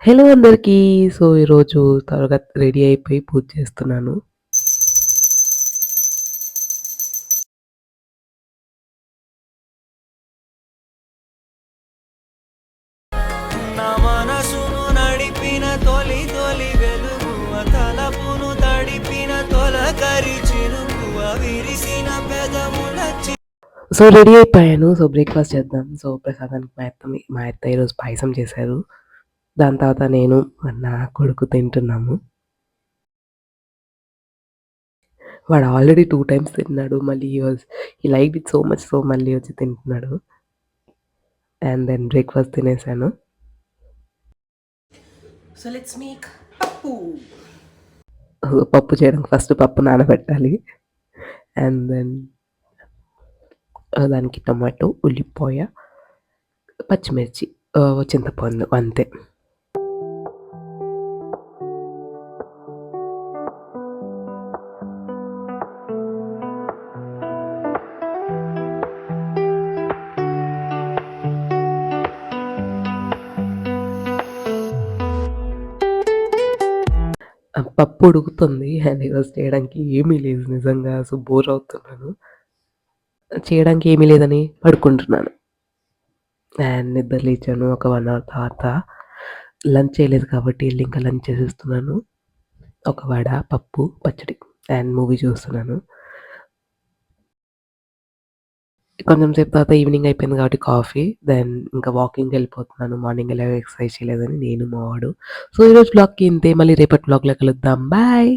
Hello అందరికీ. So, ఈరోజు త్వరగా రెడీ అయిపోయి పూజ చేస్తున్నాను. నా మనసును నడిపిన తొలి తొలి వెలుగువ తలపును తడిపిన తొలకరి చినుకువ విరిసిన పెదముల సో, రెడీ అయిపోయాను. సో, బ్రేక్‌ఫాస్ట్ చేద్దాం. సో, ప్రసాదానికి మా అత్త ఈరోజు పాయసం చేశారు. దాని తర్వాత నేను, నా కొడుకు తింటున్నాము. వాడు ఆల్రెడీ 2 టైమ్స్ తిన్నాడు. మళ్ళీ he liked it so much. So, మళ్ళీ వచ్చి తింటున్నాడు. అండ్ దెన్ బ్రేక్‌ఫాస్ట్ తినేసాను. So let's make pappu. పప్పు చేయడానికి ఫస్ట్ పప్పు నానబెట్టాలి. అండ్ దెన్ దానికి టమాటో, ఉల్లిపాయ, పచ్చిమిర్చి, చింతపండు అంతే. పప్పు ఉడుకుతుంది అండ్ ఈరోజు చేయడానికి ఏమీ లేదు నిజంగా. సో, బోర్ అవుతున్నాను. చేయడానికి ఏమీ లేదని పడుకుంటున్నాను. అండ్ నిద్ర లేచాను ఒక 1 అవర్ తర్వాత. లంచ్ చేయలేదు కాబట్టి ఎళ్లి ఇంకా లంచ్ చేసేస్తున్నాను. ఒక వడ, పప్పు, పచ్చడి అండ్ మూవీ చూస్తున్నాను. కొంచెం సేపు తర్వాత ఈవినింగ్ అయిపోయింది కాబట్టి కాఫీ. దెన్ ఇంకా వాకింగ్‌కెళ్ళిపోతున్నాను. మార్నింగ్ ఎలాగో ఎక్సర్సైజ్ చేయలేదని నేను, మా వాడు. సో, ఈరోజు వ్లాగ్‌కి ఇంతే. మళ్ళీ రేపటి వ్లాగ్‌లో కలుద్దాం. బాయ్.